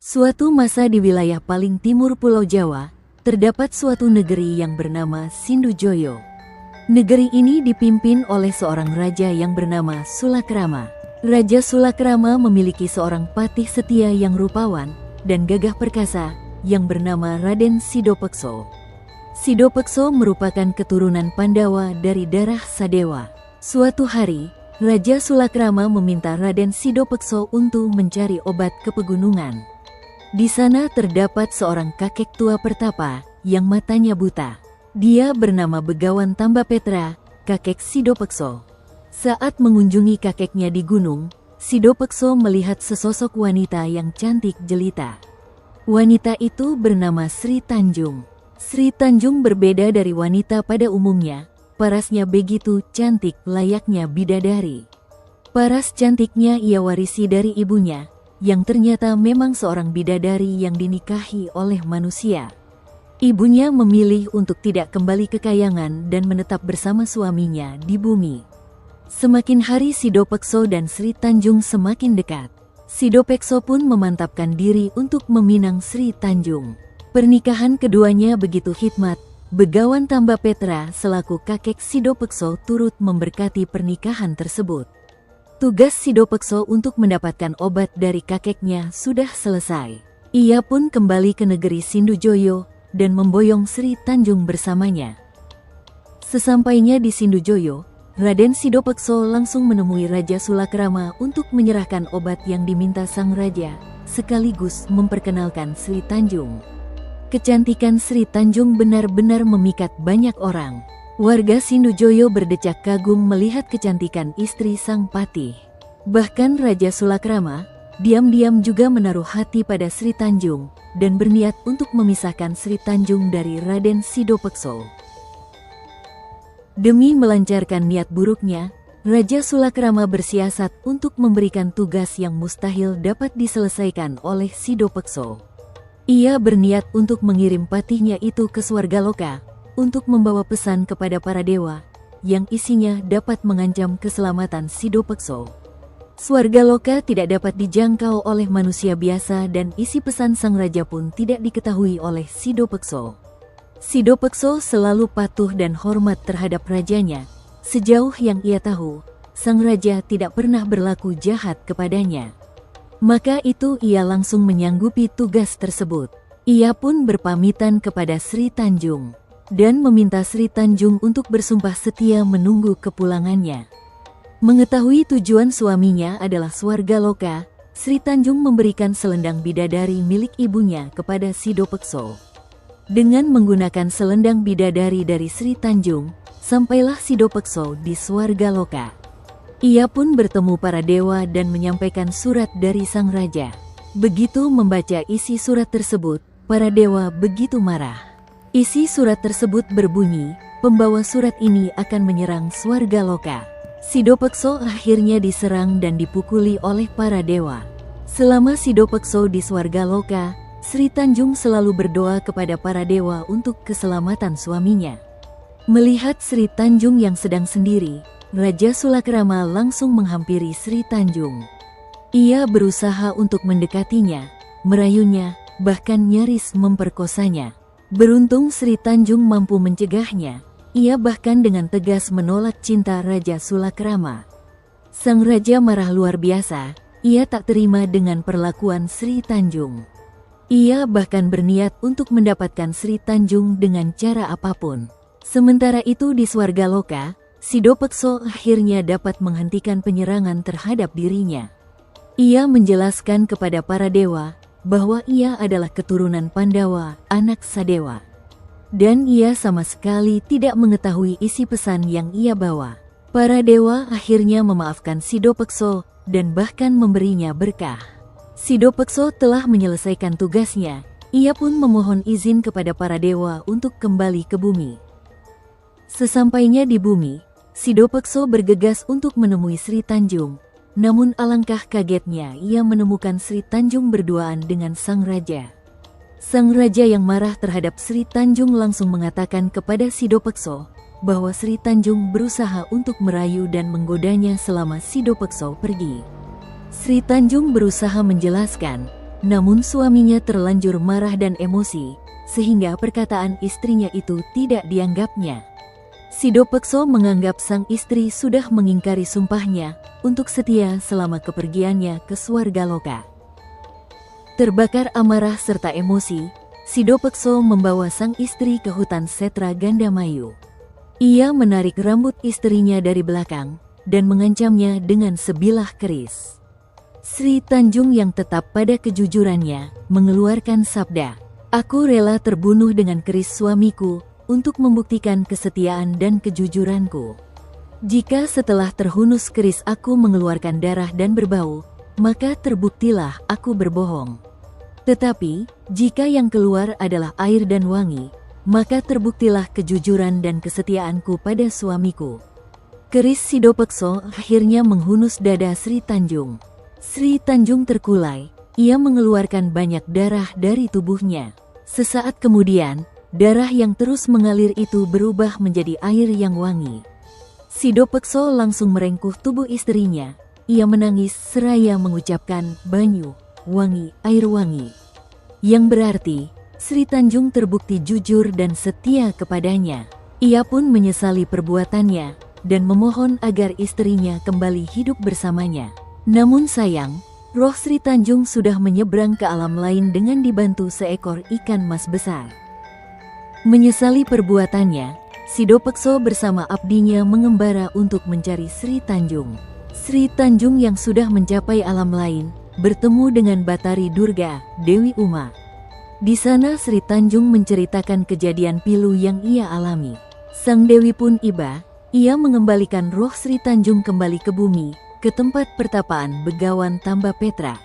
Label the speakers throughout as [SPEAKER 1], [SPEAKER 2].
[SPEAKER 1] Suatu masa di wilayah paling timur Pulau Jawa, terdapat suatu negeri yang bernama Sindujoyo. Negeri ini dipimpin oleh seorang raja yang bernama Sulakrama. Raja Sulakrama memiliki seorang patih setia yang rupawan dan gagah perkasa yang bernama Raden Sidopekso. Sidopekso merupakan keturunan Pandawa dari darah Sadewa. Suatu hari, Raja Sulakrama meminta Raden Sidopekso untuk mencari obat ke pegunungan. Di sana terdapat seorang kakek tua pertapa yang matanya buta. Dia bernama Begawan Tambapetra, kakek Sidopekso. Saat mengunjungi kakeknya di gunung, Sidopekso melihat sesosok wanita yang cantik jelita. Wanita itu bernama Sri Tanjung. Sri Tanjung berbeda dari wanita pada umumnya. Parasnya begitu cantik layaknya bidadari. Paras cantiknya ia warisi dari ibunya, yang ternyata memang seorang bidadari yang dinikahi oleh manusia. Ibunya memilih untuk tidak kembali ke kayangan dan menetap bersama suaminya di bumi. Semakin hari Sidopekso dan Sri Tanjung semakin dekat. Sidopekso pun memantapkan diri untuk meminang Sri Tanjung. Pernikahan keduanya begitu hikmat. Begawan Tambapetra selaku kakek Sidopekso turut memberkati pernikahan tersebut. Tugas Sidopekso untuk mendapatkan obat dari kakeknya sudah selesai. Ia pun kembali ke negeri Sindujoyo dan memboyong Sri Tanjung bersamanya. Sesampainya di Sindujoyo, Raden Sidopekso langsung menemui Raja Sulakrama untuk menyerahkan obat yang diminta sang raja, sekaligus memperkenalkan Sri Tanjung. Kecantikan Sri Tanjung benar-benar memikat banyak orang. Warga Sindujoyo berdecak kagum melihat kecantikan istri sang patih. Bahkan Raja Sulakrama diam-diam juga menaruh hati pada Sri Tanjung dan berniat untuk memisahkan Sri Tanjung dari Raden Sidopekso. Demi melancarkan niat buruknya, Raja Sulakrama bersiasat untuk memberikan tugas yang mustahil dapat diselesaikan oleh Sidopekso. Ia berniat untuk mengirim patihnya itu ke Swargaloka untuk membawa pesan kepada para dewa yang isinya dapat mengancam keselamatan Sidopekso. Swargaloka tidak dapat dijangkau oleh manusia biasa dan isi pesan sang raja pun tidak diketahui oleh Sidopekso. Sidopekso selalu patuh dan hormat terhadap rajanya. Sejauh yang ia tahu, sang raja tidak pernah berlaku jahat kepadanya. Maka itu ia langsung menyanggupi tugas tersebut. Ia pun berpamitan kepada Sri Tanjung dan meminta Sri Tanjung untuk bersumpah setia menunggu kepulangannya. Mengetahui tujuan suaminya adalah Swargaloka, Sri Tanjung memberikan selendang bidadari milik ibunya kepada Sidopekso. Dengan menggunakan selendang bidadari dari Sri Tanjung, sampailah Sidopekso di Swargaloka. Ia pun bertemu para dewa dan menyampaikan surat dari sang raja. Begitu membaca isi surat tersebut, para dewa begitu marah. Isi surat tersebut berbunyi, pembawa surat ini akan menyerang Swargaloka. Sidopekso akhirnya diserang dan dipukuli oleh para dewa. Selama Sidopekso di Swargaloka, Sri Tanjung selalu berdoa kepada para dewa untuk keselamatan suaminya. Melihat Sri Tanjung yang sedang sendiri, Raja Sulakrama langsung menghampiri Sri Tanjung. Ia berusaha untuk mendekatinya, merayunya, bahkan nyaris memperkosanya. Beruntung Sri Tanjung mampu mencegahnya. Ia bahkan dengan tegas menolak cinta Raja Sulakrama. Sang raja marah luar biasa. Ia tak terima dengan perlakuan Sri Tanjung. Ia bahkan berniat untuk mendapatkan Sri Tanjung dengan cara apapun. Sementara itu di Swargaloka, Sidopekso akhirnya dapat menghentikan penyerangan terhadap dirinya. Ia menjelaskan kepada para dewa bahwa ia adalah keturunan Pandawa, anak Sadewa. Dan ia sama sekali tidak mengetahui isi pesan yang ia bawa. Para dewa akhirnya memaafkan Sidopekso dan bahkan memberinya berkah. Sidopekso telah menyelesaikan tugasnya. Ia pun memohon izin kepada para dewa untuk kembali ke bumi. Sesampainya di bumi, Sidopekso bergegas untuk menemui Sri Tanjung. Namun alangkah kagetnya ia menemukan Sri Tanjung berduaan dengan sang raja. Sang raja yang marah terhadap Sri Tanjung langsung mengatakan kepada Sidopekso bahwa Sri Tanjung berusaha untuk merayu dan menggodanya selama Sidopekso pergi. Sri Tanjung berusaha menjelaskan Namun suaminya terlanjur marah dan emosi, sehingga perkataan istrinya itu tidak dianggapnya. Sidopekso menganggap sang istri sudah mengingkari sumpahnya untuk setia selama kepergiannya ke Swargaloka. Terbakar amarah serta emosi, Sidopekso membawa sang istri ke hutan Setra Gandamayu. Ia menarik rambut istrinya dari belakang dan mengancamnya dengan sebilah keris. Sri Tanjung yang tetap pada kejujurannya mengeluarkan sabda, "Aku rela terbunuh dengan keris suamiku untuk membuktikan kesetiaan dan kejujuranku. Jika setelah terhunus keris aku mengeluarkan darah dan berbau, maka terbuktilah aku berbohong. Tetapi, jika yang keluar adalah air dan wangi, maka terbuktilah kejujuran dan kesetiaanku pada suamiku." Keris Sidopekso akhirnya menghunus dada Sri Tanjung. Sri Tanjung terkulai, ia mengeluarkan banyak darah dari tubuhnya. Sesaat kemudian, darah yang terus mengalir itu berubah menjadi air yang wangi. Sidopekso langsung merengkuh tubuh istrinya. Ia menangis seraya mengucapkan banyu, wangi, air wangi. Yang berarti, Sri Tanjung terbukti jujur dan setia kepadanya. Ia pun menyesali perbuatannya dan memohon agar istrinya kembali hidup bersamanya. Namun sayang, roh Sri Tanjung sudah menyeberang ke alam lain dengan dibantu seekor ikan mas besar. Menyesali perbuatannya, Sidopekso bersama abdinya mengembara untuk mencari Sri Tanjung. Sri Tanjung yang sudah mencapai alam lain, bertemu dengan Batari Durga, Dewi Uma. Di sana Sri Tanjung menceritakan kejadian pilu yang ia alami. Sang Dewi pun iba, ia mengembalikan roh Sri Tanjung kembali ke bumi, ke tempat pertapaan Begawan Tambapetra.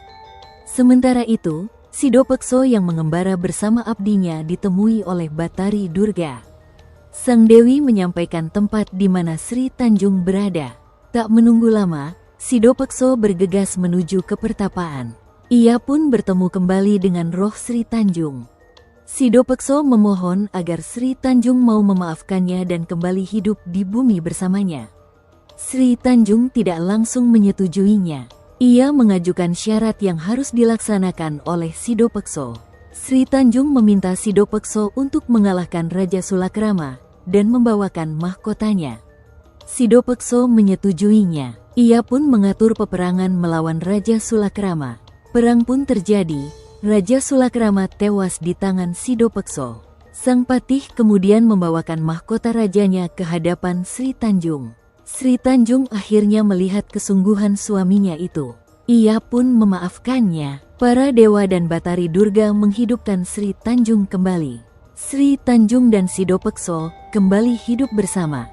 [SPEAKER 1] Sementara itu, Sidopekso yang mengembara bersama abdinya ditemui oleh Batari Durga. Sang Dewi menyampaikan tempat di mana Sri Tanjung berada. Tak menunggu lama, Sidopekso bergegas menuju ke pertapaan. Ia pun bertemu kembali dengan roh Sri Tanjung. Sidopekso memohon agar Sri Tanjung mau memaafkannya dan kembali hidup di bumi bersamanya. Sri Tanjung tidak langsung menyetujuinya. Ia mengajukan syarat yang harus dilaksanakan oleh Sidopekso. Sri Tanjung meminta Sidopekso untuk mengalahkan Raja Sulakrama dan membawakan mahkotanya. Sidopekso menyetujuinya. Ia pun mengatur peperangan melawan Raja Sulakrama. Perang pun terjadi. Raja Sulakrama tewas di tangan Sidopekso. Sang Patih kemudian membawakan mahkota rajanya ke hadapan Sri Tanjung. Sri Tanjung akhirnya melihat kesungguhan suaminya itu. Ia pun memaafkannya. Para dewa dan Batari Durga menghidupkan Sri Tanjung kembali. Sri Tanjung dan Sidopekso kembali hidup bersama.